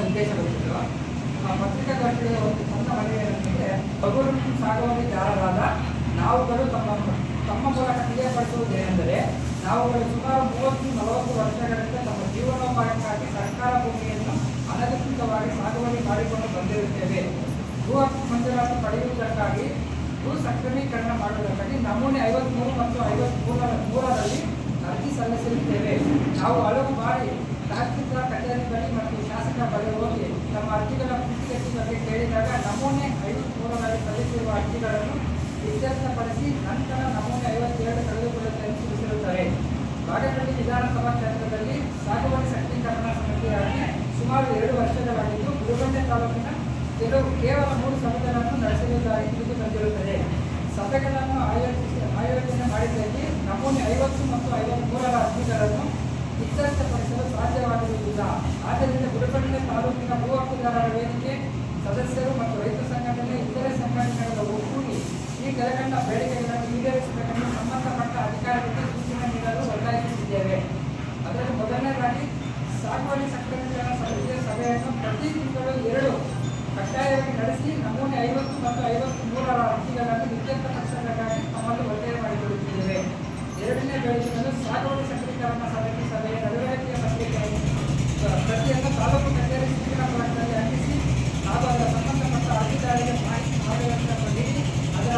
ನಿರ್ದೇಶಕರು ಪತ್ರಿಕಾಗೋಷ್ಠಿಯ ಒಂದು ಸಣ್ಣ ಮನವಿ ಏನಂದರೆ ಬಗೂರು ಸಾಗುವಳಿದಾರರಾದ ನಾವುಗಳು ತಮ್ಮ ಮೂಲಕ ತಿಳಿಯಪಡಿಸುವುದೇನೆಂದರೆ ನಾವುಗಳು ಸುಮಾರು 30-40 ವರ್ಷಗಳಿಂದ ತಮ್ಮ ಜೀವನೋಪಾಯಕ್ಕಾಗಿ ಸರ್ಕಾರ ಭೂಮಿಯನ್ನು ಅನಧಿಕೃತವಾಗಿ ಸಾಗುವಳಿ ಮಾಡಿಕೊಂಡು ಬಂದಿರುತ್ತೇವೆ. ಭೂ ಮಂಜೂರಾತಿ ಪಡೆಯುವುದಕ್ಕಾಗಿ ಭೂ ಸಕ್ರಮೀಕರಣ ಮಾಡುವುದಕ್ಕಾಗಿ ನಮೂನೆ 53 ಮತ್ತು 53ರಲ್ಲಿ ಅರ್ಜಿ ಸಲ್ಲಿಸಿರುತ್ತೇವೆ. ನಾವು ಹಲವು ಬಾರಿ ತಹಸೀಲ್ದಾರ್ ಕಚೇರಿ ಬಳಿ ಮತ್ತು ಶಾಸಕರ ಬಳಿ ಹೋಗಿ ನಮ್ಮ ಅರ್ಜಿಗಳ ಸ್ಥಿತಿಗತಿ ಬಗ್ಗೆ ಕೇಳಿದಾಗ ನಮೂನೆ 53ರಲ್ಲಿ ಸಲ್ಲಿಸಿರುವ ಅರ್ಜಿಗಳನ್ನು ಇತ್ಯರ್ಥಪಡಿಸಿ ನಂತರ ನಮೂನೆ 52 ತೆಗೆದುಕೊಳ್ಳುತ್ತದೆ ಎಂದು ತಿಳಿಸಿರುತ್ತಾರೆ. ಬಾಗೇಪಲ್ಲಿ ವಿಧಾನಸಭಾ ಕ್ಷೇತ್ರದಲ್ಲಿ ಸಾಗುವಳಿ ಸಕ್ರೀಕರಣ ಸಮಿತಿಯಾಗಿ ಸುಮಾರು 2 ವರ್ಷಗಳಾಗಿದ್ದು ಗುಡಿಬಂಡೆ ತಾಲೂಕಿನ ಕೇವಲ 3 ಸಭೆಗಳನ್ನು ನಡೆಸಿರುವುದಾಗಿ ತಿಳಿದು ಬಂದಿರುತ್ತದೆ. ಸಭೆಗಳನ್ನು ಆಯೋಜನೆ ಮಾಡಿದಲ್ಲಿ ನಮೂನೆ 50 ಮತ್ತು 53ರ ಅರ್ಜಿಗಳನ್ನು ಇತ್ಯರ್ಥಪಡಿಸಲು ಸಾಧ್ಯವಾಗಿರುವುದಿಲ್ಲ. ಆದ್ದರಿಂದ ಗುಡಿಬಂಡೆ ತಾಲೂಕಿನ ಭೂ ಹಕ್ಕುದಾರರ ವೇದಿಕೆ ಸದಸ್ಯರು ಮತ್ತು ರೈತ ಸಂಘಟನೆ ಇತರೆ ಸಂಘಟನೆಗಳ ಒಕ್ಕೂಡಿ ಈ ಕೆಳಕಂಡ ಬೇಡಿಕೆಗಳನ್ನು ಈಡೇರಿಸಬೇಕೆಂದು ಸಂಬಂಧಪಟ್ಟ ಅಧಿಕಾರಿಗಳಿಗೆ ಸೂಚನೆ ನೀಡಲು ಒತ್ತಾಯಿಸುತ್ತಿದ್ದೇವೆ. ಅದರಲ್ಲಿ ಮೊದಲನೇದಾಗಿ ಸಾಗುವಳಿ ಸಕ್ರಮೀಕರಣ ಸಮಿತಿಯ ಸಭೆಯನ್ನು ಪ್ರತಿ ತಿಂಗಳು 2 ಕಡ್ಡಾಯವಾಗಿ ನಡೆಸಿ ನಮೂನೆ 50 ಮತ್ತು 53ರ ಅರ್ಜಿಗಳನ್ನು ಇತ್ಯರ್ಥಪಡಿಸಬೇಕಾಗಿ ತಮ್ಮಲ್ಲಿ ಒತ್ತಾಯ ಮಾಡಿಕೊಳ್ಳುತ್ತಿದ್ದೇವೆ. ಎರಡನೇ ಬೇಡಿಕೆಯನ್ನು ಸಾಗುವಳಿ ಸಕ್ರೀಕರಣ ಸಮಿತಿ ಸಭೆಯ ನಡವಳಿಕೆಯ ಪ್ರತಿಯನ್ನು ತಾಲೂಕು ಕಚೇರಿ ಸೂಚನಾ ಫಲಕದಲ್ಲಿ ಅಂಟಿಸಿ ಹಾಗೂ ಅದರ ಸಂಬಂಧಪಟ್ಟ ಅಧಿಕಾರಿಗೆ ಮಾಹಿತಿ ಮಾರ್ಗದರ್ಶನ ನೀಡಿ ಅದರ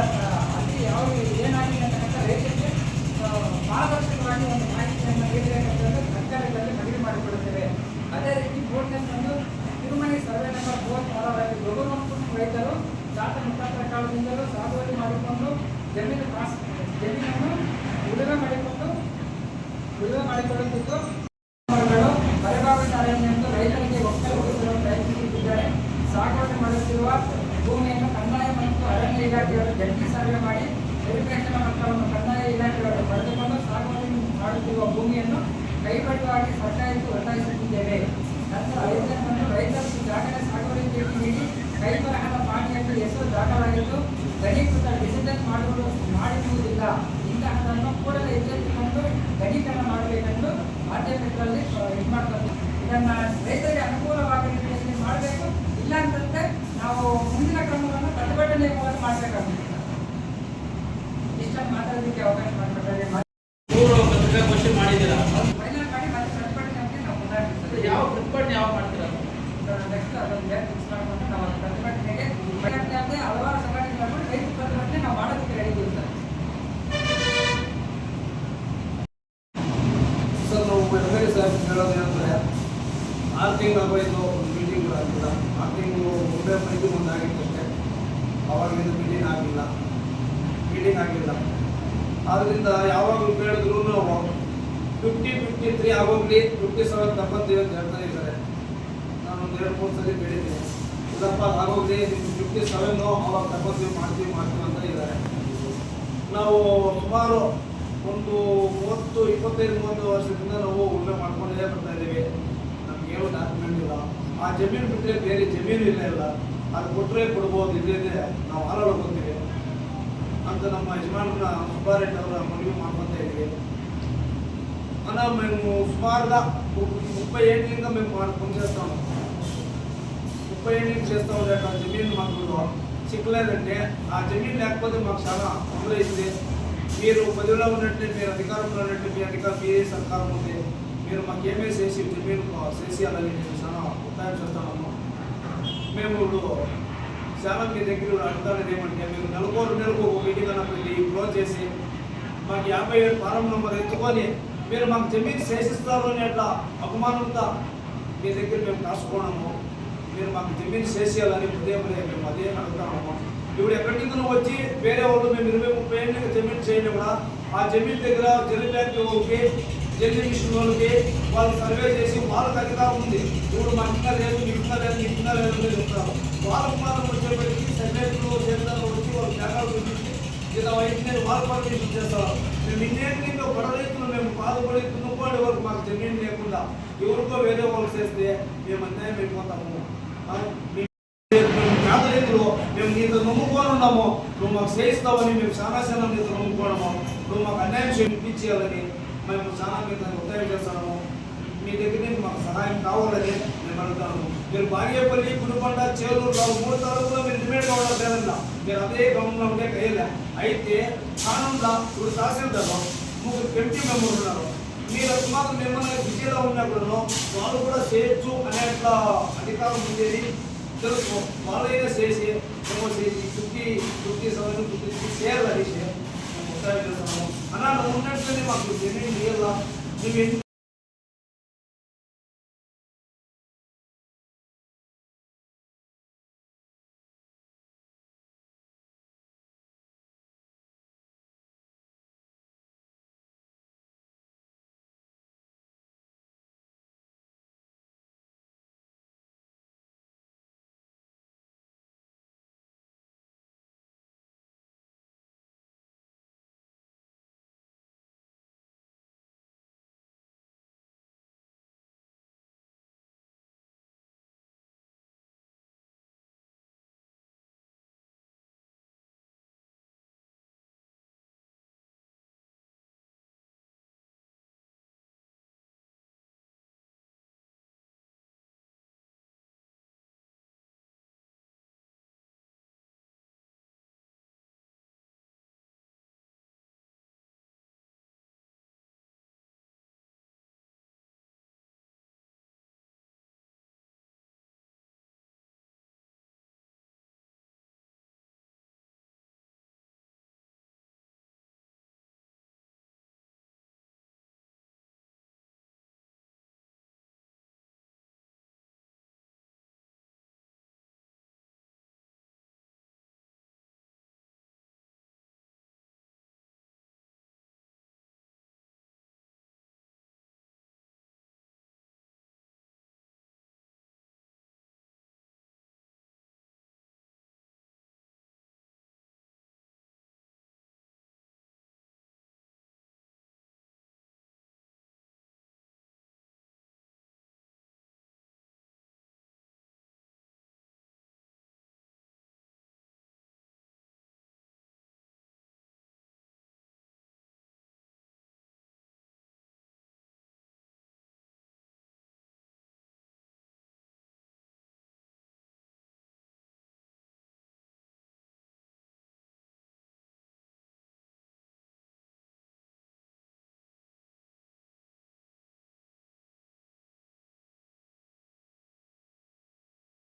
ಅರ್ಜಿ ಯಾವ ಏನಾಗಿದೆ ಅಂತಕ್ಕಂಥ ರೈತರಿಗೆ ಪಾರದರ್ಶಕವಾಗಿ ಒಂದು ಮಾಹಿತಿಯನ್ನು ನೀಡಬೇಕೆಂದು ಸರ್ಕಾರಗಳಲ್ಲಿ ಮನವಿ ಮಾಡಿಕೊಳ್ಳುತ್ತೇವೆ. ಅದೇ ರೀತಿ 3ನೇದು ತಿರುಮಣಿ ಸರ್ವೆ ನಂಬರ್ 36ರಲ್ಲಿ ಬಹುಮುಖ್ಯ ರೈತರು ಜಾತ ಮುಖಾಂತರ ಕಾಲದಿಂದಲೂ ಸಾಗುವಳಿ ಮಾಡಿಕೊಂಡು ಜಮೀನನ್ನು ಉಳುಮೆ ಮಾಡಿಕೊಳ್ಳುತ್ತಿದ್ದು ಪರಿಭಾವಿತ ಅರಣ್ಯವನ್ನು ರೈತರಿಗೆ ಒಕ್ಕಲುಗೊಳಿಸಲು ಪ್ರಯತ್ನಿಸುತ್ತಿದ್ದಾರೆ. ಸಾಗುವಳಿ ಮಾಡುತ್ತಿರುವ ಭೂಮಿಯನ್ನು ಕಂದಾಯ ಮತ್ತು ಅರಣ್ಯ ಇಲಾಖೆಯವರು ಜಂಟಿ ಸರ್ವೆ ಮಾಡಿ ವೆರಿಫಿಕೇಷನ್ ಮೊತ್ತವನ್ನು ಕಂದಾಯ ಇಲಾಖೆಯವರು ಪಡೆದುಕೊಂಡು ಸಾಗುವಳಿ ಮಾಡುತ್ತಿರುವ ಭೂಮಿಯನ್ನು ಕೈಬಿಡುವಾಗಿ ಸರ್ಕಾರಕ್ಕೆ ಒತ್ತಾಯಿಸುತ್ತಿದ್ದೇವೆ. ನಂತರ 5ನೇದು ರೈತರು ಈಗಾಗಲೇ ಸಾಗುವಳಿ ಭೇಟಿ ನೀಡಿ ಕೈಬರಹದ ಪಾಣಿಯಲ್ಲಿ ಹೆಸರು ದಾಖಲಾಗಿದ್ದು ಘನೀಕೃತ ಡಿಸಿಷನ್ ಮಾಡಿರುವುದಿಲ್ಲ. ಇಂತಹದನ್ನು ಕೂಡಲೇ ಎಚ್ಚೆತ್ತುಕೊಂಡು ಘನೀಕರಣ ಮಾಡಬೇಕೆಂದು ಮಾಧ್ಯಮಗಳಲ್ಲಿ ಇದು ಮಾಡ್ತಾರೆ. ಇದನ್ನು ರೈತರಿಗೆ ಅನುಕೂಲವಾಗಿ ರೀತಿಯಲ್ಲಿ ಮಾಡಬೇಕು. ಇಲ್ಲ ಅಂತಂದರೆ ನಾವು ಮುಂದಿನ ಕ್ರಮವನ್ನು ಪ್ರತಿಭಟನೆ ಮೂಲಕ ಮಾಡಬೇಕಾಗುತ್ತೆ. ಇಷ್ಟನ್ನು ಮಾತಾಡೋದಕ್ಕೆ ಅವಕಾಶ ಮಾಡಿಕೊಟ್ಟರೆ ಪತ್ರಿಕಾಗೋಷ್ಠಿ ಮಾಡಿದ್ದೀರಾ? ಫೈನಲ್ ಮಾಡಿ ಮತ್ತೆ ಪ್ರತಿಭಟನೆ ಅಂತ ನಾವು ಮುಂದಾಗ್ತೀವಿ. ಯಾವ ಪ್ರತಿಭಟನೆ ಯಾವ ಮಾಡ್ತೀರಾ? ನೆಕ್ಸ್ಟ್ ಅದನ್ನು ಫಿಕ್ಸ್ ಮಾಡಿಕೊಂಡು ನಾವು ಪ್ರತಿಭಟನೆಗೆ ಪ್ರತಿಭಟನೆ ಹಲವಾರು ಸಂಘಟನೆಗಳು ರೈತ ಪ್ರತಿಭಟನೆ ನಾವು ಮಾಡೋದಕ್ಕೆ ರೆಡಿ ಇರ್ತಾರೆ. ಸರ್, ನಾವು ಬೆಳಗಾವಿ ಸಾಹೇಬ್ ಹೇಳೋದೇನೆಂದರೆ 6 ತಿಂಗಳಾಗೋಯ್ತು ಮೀಟಿಂಗ್ ಆಗಿಲ್ಲ. 6 ತಿಂಗಳು ಮುಂದೆ ಮೀಟಿಂಗ್ ಮುಂದಾಗಿತ್ತಷ್ಟೇ. ಅವಾಗಿಂದ ಮೀಟಿಂಗ್ ಆಗಿಲ್ಲ. ಆದ್ದರಿಂದ ಯಾವಾಗಲೂ ಕೇಳಿದ್ರು ನಾವು 50-53 ಆಗೋಗ್ಲಿ 57 ತಪ್ಪಂತೀವಿ ಅಂತ ಹೇಳ್ತಾ ಇದ್ದಾರೆ. ನಾನೊಂದು 2-3 ಸಲ ಕೇಳಿದ್ದೀನಿ. ಇಲ್ಲಪ್ಪ ಆಗೋಗ್ಲಿ 57 ಅವಾಗ ತಪ್ಪಂತೀವಿ ಮಾಡ್ತೀವಿ ಅಂತ ಇದ್ದಾರೆ. ನಾವು ಸುಮಾರು ಒಂದು 25-30 ವರ್ಷದಿಂದ ನಾವು ಉಳುಮೆ ಮಾಡ್ಕೊಂಡೇ ಬರ್ತಾ ಇದ್ದೀವಿ. ನಮಗೇನು ಡಾಕ್ಯುಮೆಂಟ್ ಇಲ್ಲ. ಆ ಜಮೀನು ಬಿಟ್ಟರೆ ಬೇರೆ ಜಮೀನು ಇಲ್ಲ. ಅದು ಕೊಟ್ಟರೆ ಕೊಡ್ಬೋದು, ಇಲ್ಲದೆ ನಾವು ಹಾಳಾಡ್ಕೊತೀವಿ ಅಂತ ನಮ್ಮ ಯಜಮಾನರನ್ನ ಸುಬ್ಬಾರೆಡ್ಡಿ ಅವರ ಮನವಿ ಮಾಡ್ಕೊತಾ ಇದ್ದೀವಿ. మేము సుమారుగా 30 ఏళ్ళుగా మేము పనిచేస్తాము. 30 ఏళ్ళ నుంచి చేస్తూ ఉండే జమీన్ మాకు చిక్కలేదంటే ఆ జమీన్ లేకపోతే మాకు చాలా అమలైంది. మీరు పదవిలో ఉన్నట్టే, మీరు అధికారంలో ఉన్నట్టు మీ సర్కారం ఉంది. మీరు మాకు ఏమేమి చేసి జమీన్ చేసేయాలని మేము చాలా ఉత్సాహం చేస్తున్నాము. మేము ఇప్పుడు చాలా మీ దగ్గర అడుగుతానది ఏమంటే, మీరు నెలకు ఒక మీటింగ్ అన్న పెట్టి క్లోజ్ చేసి మాకు 57 ఫారం నెంబర్ ఎత్తుకొని మీరు మాకు జమీన్ చేసిస్తారు అని అట్లా అపమానంతో మీ దగ్గర మేము కాసుకోవడము. మీరు మాకు జమీన్ చేసేయాలని పదే మేము అదే అడుగుతాము. ఇప్పుడు ఎక్కడి నుంచి వచ్చి వేరే వాళ్ళు మేము 20-30 ఏళ్ళకి జమీన్ చేయడం కూడా ఆ జమీన్ దగ్గర జల్ బ్యాంక్ వాళ్ళకి, జల్ మిషన్ వాళ్ళకి వాళ్ళు సర్వే చేసి వాళ్ళకి అధికారం ఉంది. ఇప్పుడు మాకు ఇంకా లేదు, మీకు ఇంకా లేదు అని చెప్తారు. వాళ్ళకు మాత్రం వచ్చేప్పటికీ సెక్రటరీలు చేస్తారు వచ్చి వాళ్ళు జాగ్రత్తలు చూపించి ఇలా అయితే వాళ్ళు పర్మిషన్ చేస్తారు. మేము ఇన్నేళ్ళకి బడ రైతులు మేము బాధపడి తున్నుకోడే వరకు మాకు జమీన్ లేకుండా ఎవరికో వేరే వాళ్ళు చేస్తే మేము అన్యాయం అయిపోతాము. పేద రైతులు మేము నీతో నమ్ముకొని ఉన్నాము, నువ్వు మాకు చేయిస్తావని మేము చాలా నీతో నమ్ముకోవడము, నువ్వు మాకు అన్యాయం చేయించాలని మేము చాలా మీద ఒత్తిడి చేస్తాము. మీ దగ్గర నుంచి మాకు సహాయం కావాలని మేము అడుగుతాము. మీరు బాగేపల్లి, గుడిబండ, చేలూరు 3 తాలూకులో మీరు డిమాండ్ కావడం లేదన్నా. మీరు అదే గమనంలో ఉండే కయ్యలే. అయితే కానంలో ఇప్పుడు తహసీల్దార్లో 3 ఎంపీ మెంబర్లు ఉన్నారు. మీరు మాత్రం మిమ్మల్ని బిజీలో ఉన్నప్పుడు వాళ్ళు కూడా చేయొచ్చు అనే అధికారం ఉండేది తెలుసు. వాళ్ళైనా చేసి మేము చేసి 50 షేర్లు అనేసి మేము ఉత్సాహం చేస్తాము. అన్నా నువ్వు ఉన్నట్లనే మాకు జమీన్ ఇయ్యాలా, నువ్వు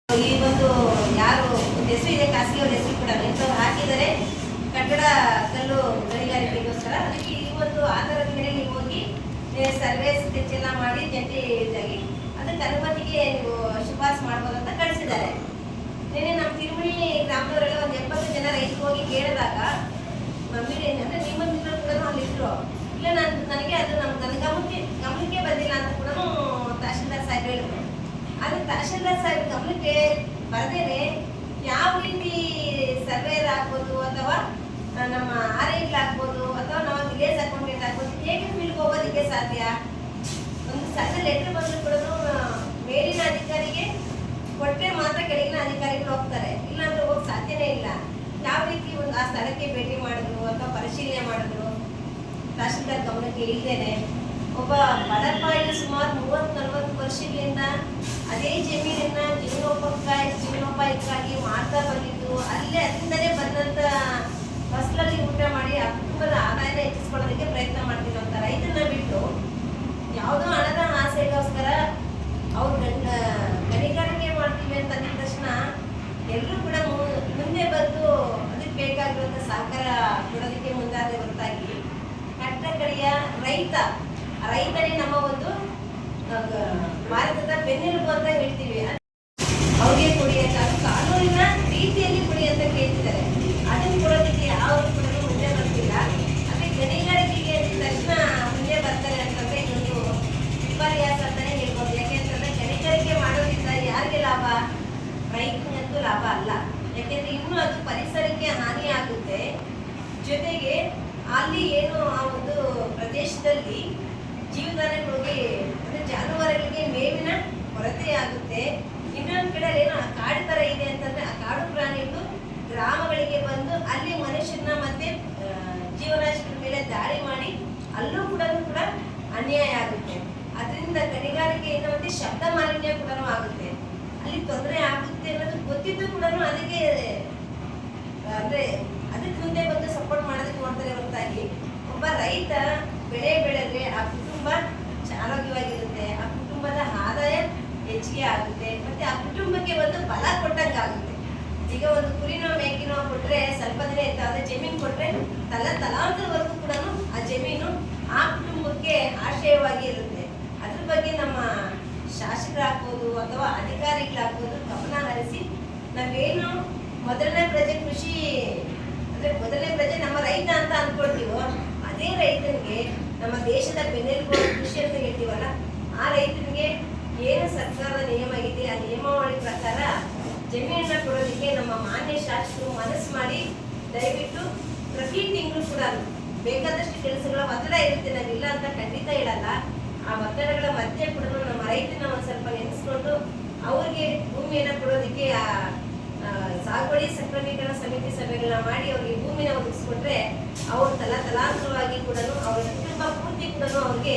ಈ ಒಂದು ಯಾರು ಹೆಸರು ಇದೆ ಖಾಸಗಿ ಅವ್ರ ಹೆಸರು ಕೂಡ ಇಂಥವ್ರು ಹಾಕಿದರೆ ಕಟ್ಟಡ ಕಲ್ಲು ಗಣಿಗಾರಿಕೆಗೋಸ್ಕರ ಅದಕ್ಕೆ ಈ ಒಂದು ಆಧಾರದ ಮೇಲೆ ನೀವು ಹೋಗಿ ಸರ್ವೆ ಸ್ಕೆಚ್ ಎಲ್ಲ ಮಾಡಿ ಜಂಟಿ ಇದಾಗಿ ಅದಕ್ಕೆ ಅನುಮತಿಗೆ ನೀವು ಶಿಫಾರಸು ಮಾಡ್ಬೋದು ಅಂತ ಕಳಿಸಿದ್ದಾರೆ. ನಿನ್ನೆ ನಮ್ಮ ತಿರುಮಣಿ ಗ್ರಾಮದವರೆಲ್ಲ ಒಂದು 70 ಜನ ರೈತರು ಹೋಗಿ ಕೇಳಿದಾಗ ಮಮ್ಮಿ ಅಂದರೆ ನಿಮ್ಮಂದಿದ್ರು ಕೂಡ ಅಲ್ಲಿದ್ರು ಇಲ್ಲ ನನಗೆ ಅದು ನನ್ನ ಗಮನಕ್ಕೆ ಬಂದಿಲ್ಲ ಅಂತ ಕೂಡ ತಹಶೀಲ್ದಾರ್ ಸಾಹೇಬ್ ಹೇಳಿದ್ರು. ಅದು ತಹಶೀಲ್ದಾರ್ ಸಾಹೇಬ್ ಗಮನಕ್ಕೆ ಬರದೇನೆ ಯಾವ ರೀತಿ ಸರ್ವೇರ್ ಆಗ್ಬೋದು ಅಥವಾ ನಮ್ಮ ಆರ್ಐಗಳು ಆಗ್ಬೋದು ಅಥವಾ ನಮ್ಮ ವಿಲೇಜ್ ಅಕೌಂಟೆಂಟ್ ಆಗ್ಬೋದು ಹೇಗೆ ಫೀಲ್ಡ್ಗೆ ಹೋಗೋದಕ್ಕೆ ಸಾಧ್ಯ? ಒಂದು ಸಣ್ಣ ಲೆಟರ್ ಬಂದರೂ ಕೂಡ ಮೇಲಿನ ಅಧಿಕಾರಿಗೆ ಕೊಟ್ಟರೆ ಮಾತ್ರ ಕೆಳಗಿನ ಅಧಿಕಾರಿಗಳು ಹೋಗ್ತಾರೆ, ಇಲ್ಲಾಂದ್ರೆ ಹೋಗಕ್ಕೆ ಸಾಧ್ಯನೇ ಇಲ್ಲ. ಯಾವ ರೀತಿ ಒಂದು ಆ ಸ್ಥಳಕ್ಕೆ ಭೇಟಿ ಮಾಡಿದ್ರು ಅಥವಾ ಪರಿಶೀಲನೆ ಮಾಡಿದ್ರು ತಹಶೀಲ್ದಾರ್ ಗಮನಕ್ಕೆ ಇಲ್ಲದೇನೆ ಒಬ್ಬ ಬಡಪಾಯಿ ಸುಮಾರು 30-40 ವರ್ಷಗಳಿಂದ ಅದೇ ಜಮೀನನ್ನ ಜೀವನೋಪಾಯಕ್ಕಾಗಿ ಮಾಡ್ತಾ ಬಂದಿದ್ದು ಅಲ್ಲಿಂದಲೇ ಬಂದಂತ ಫಸಲಲ್ಲಿ ಊಟ ಮಾಡಿ ಆ ಕುಟುಂಬದ ಆದಾಯನ ಹೆಚ್ಚಿಸ್ಕೊಳ್ಳೋದಕ್ಕೆ ಪ್ರಯತ್ನ ಮಾಡ್ತಿರುವಂತ ರೈತನ ಬಿಟ್ಟು ಯಾವುದೋ ಹಣದ ಆಸೆಗೋಸ್ಕರ ಅವ್ರು ಗಣಿಗಾರಿಕೆ ಮಾಡ್ತೀವಿ ಅಂತ ಅಂದಿದ ತಕ್ಷಣ ಎಲ್ಲರೂ ಕೂಡ ಮುಂದೆ ಬಂದು ಅದಕ್ಕೆ ಬೇಕಾಗಿರುವಂತ ಸಹಕಾರ ಕೊಡೋದಕ್ಕೆ ಮುಂದಾದ ಹೊರತಾಗಿ ಕಟ್ಟ ಕಡೆಯ ರೈತನೇ ನಮ್ಮ ಒಂದು ಭಾರತದ ಬೆನ್ನೆಲುಬು ಅಂತ ಹೇಳ್ತೀವಿ. ಅವ್ರಿಗೆ ಕೊಡಿ ಅಂತ ಅದು ಕಾನೂನಿನ ರೀತಿಯಲ್ಲಿ ಕೊಡಿ ಅಂತ ಕೇಳ್ತಿದ್ದಾರೆ. ಅದನ್ನು ಕೊಡೋದಕ್ಕೆ ಯಾರು ಕೂಡ ಮುಂದೆ ಬರ್ತಿಲ್ಲ. ಅದೇ ಗಣಿಗಾರಿಕೆಗೆ ಅಂದ ತಕ್ಷಣ ಮುಂದೆ ಬರ್ತಾರೆ ಅಂತಂದ್ರೆ ಇದೊಂದು ವಿಪರ್ಯಾಸ ಅಂತಾನೆ ಹೇಳ್ಬೋದು. ಯಾಕೆಂತಂದ್ರೆ ಗಣಿಗಾರಿಕೆ ಮಾಡೋದ್ರಿಂದ ಯಾರಿಗೆ ಲಾಭ? ರೈತನಿಗಂತೂ ಲಾಭ ಅಲ್ಲ. ಯಾಕೆಂದ್ರೆ ಇನ್ನೂ ಅದು ಪರಿಸರಕ್ಕೆ ಹಾನಿ ಆಗುತ್ತೆ. ಜೊತೆಗೆ ಅಲ್ಲಿ ಏನು ಆ ಒಂದು ಪ್ರದೇಶದಲ್ಲಿ ಜೀವದಾನಗಳಿಗೆ ಅಂದ್ರೆ ಜಾನುವಾರುಗಳಿಗೆ ಮೇವಿನ ಕೊರತೆ ಆಗುತ್ತೆ. ಇನ್ನೊಂದು ಕಡೆ ಏನೋ ಕಾಡು ತರ ಇದೆ ಅಂತಂದ್ರೆ ಆ ಕಾಡು ಪ್ರಾಣಿಗಳು ಗ್ರಾಮಗಳಿಗೆ ಬಂದು ಅಲ್ಲಿ ಮನುಷ್ಯರನ್ನ ಮತ್ತೆ ಜೀವರಾಶಿಗಳ ಮೇಲೆ ದಾಳಿ ಮಾಡಿ ಅಲ್ಲೂ ಕೂಡ ಅನ್ಯಾಯ ಆಗುತ್ತೆ. ಅದರಿಂದ ಗಣಿಗಾರಿಕೆಯಿಂದ ಮತ್ತೆ ಶಬ್ದ ಮಾಲಿನ್ಯ ಕೂಡ ಆಗುತ್ತೆ. ಅದಕ್ಕೆ ಅಂದ್ರೆ ಅದಕ್ಕೆ ಮುಂದೆ ಬಂದು ಸಪೋರ್ಟ್ ಮಾಡೋದಕ್ಕೆ ನೋಡ್ತಾರೆ ಹೊರತಾಗಿ ಒಬ್ಬ ರೈತ ಬೆಳೆ ಬೆಳೆದ್ರೆ ಆ ಕುಟುಂಬ ಆರೋಗ್ಯವಾಗಿರುತ್ತೆ, ಆ ಕುಟುಂಬದ ಆದಾಯ ಹೆಚ್ಚಿಗೆ ಆಗುತ್ತೆ, ಮತ್ತೆ ಆ ಕುಟುಂಬಕ್ಕೆ ಒಂದು ಬಲ ಕೊಟ್ಟಂಗಾಗುತ್ತೆ. ಈಗ ಒಂದು ಕುರಿನೋ ಮೇಕಿನೋ ಕೊಟ್ರೆ ಸ್ವಲ್ಪ ದಿನ ಇರ್ತಾವೆ, ಜಮೀನು ಕೊಟ್ರೆ ತಲಾಂತರವರೆಗೂ ಕೂಡ ಆ ಜಮೀನು ಆ ಕುಟುಂಬಕ್ಕೆ ಆಶ್ರಯವಾಗಿ ಇರುತ್ತೆ. ಅದ್ರ ಬಗ್ಗೆ ನಮ್ಮ ಶಾಸಕರಾಗ್ಬೋದು ಅಥವಾ ಅಧಿಕಾರಿಗಳಾಗ್ಬೋದು ಗಮನ ಹರಿಸಿ ನಾವೇನು ಮೊದಲನೇ ಪ್ರಜೆ ಕೃಷಿ ಅಂದ್ರೆ ಮೊದಲನೇ ಪ್ರಜೆ ನಮ್ಮ ರೈತ ಅಂತ ಅನ್ಕೊಳ್ತೀವೋ ಅದೇ ರೈತನಿಗೆ ನಮ್ಮ ದೇಶದ ಬೆನ್ನೆಲುಬು ಕೃಷಿ ಅಂತ ಹೇಳ್ತೀವಲ್ಲ, ಆ ರೈತನಿಗೆ ಏನು ಸರ್ಕಾರದ ನಿಯಮ ಇದೆ ಆ ನಿಯಮಾವಳಿ ಪ್ರಕಾರ ಜಮೀನನ್ನ ಕೊಡೋದಕ್ಕೆ ನಮ್ಮ ಮಾನ್ಯ ಶಾಸಕರು ಮನಸ್ಸು ಮಾಡಿ ದಯವಿಟ್ಟು ಪ್ರತಿ ತಿಂಗಳು ಕೂಡ ಬೇಕಾದಷ್ಟು ಕೆಲಸಗಳ ಒತ್ತಡ ಇರುತ್ತೆ, ನಾವಿಲ್ಲ ಅಂತ ಖಂಡಿತ ಹೇಳಲ್ಲ. ಆ ಒತ್ತಡಗಳ ಮಧ್ಯೆ ಕೂಡ ನಮ್ಮ ರೈತನ ಒಂದು ಸ್ವಲ್ಪ ನೆನೆಸ್ಕೊಂಡು ಅವ್ರಿಗೆ ಭೂಮಿಯನ್ನು ಕೊಡೋದಕ್ಕೆ ಸಾಗುವಳಿ ಸಕ್ರಮೀಕರಣ ಸಮಿತಿ ಸಭೆಗಳನ್ನ ಮಾಡಿ ಅವ್ರಿಗೆ ಭೂಮಿನ ಒದಗಿಸ್ಕೊಟ್ರೆ ಅವ್ರು ತಲಾಂತರವಾಗಿ ಕೂಡ ಅವ್ರ ಕುಟುಂಬ ಪೂರ್ತಿ ಕೂಡ ಅವ್ರಿಗೆ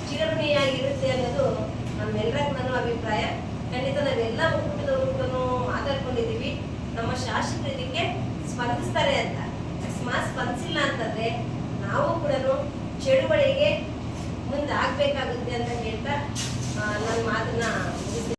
ಚಿರಋಣಿಯಾಗಿರುತ್ತೆ ಅನ್ನೋದು ನಮ್ಮೆಲ್ಲರ ನನ್ನ ಅಭಿಪ್ರಾಯ. ಖಂಡಿತ ನಾವೆಲ್ಲ ಒಕ್ಕೂಟದವರು ಕೂಡ ಮಾತಾಡ್ಕೊಂಡಿದ್ದೀವಿ, ನಮ್ಮ ಶಾಸಕರು ಇದಕ್ಕೆ ಸ್ಪಂದಿಸ್ತಾರೆ ಅಂತ. ಅಕಸ್ಮಾತ್ ಸ್ಪಂದಿಸಿಲ್ಲ ಅಂತಂದ್ರೆ ನಾವು ಕೂಡ ಚಳುವಳಿಗೆ ಮುಂದೆ ಆಗ್ಬೇಕಾಗುತ್ತೆ ಅಂತ ಹೇಳ್ತಾ ನನ್ನ ಮಾತನ್ನ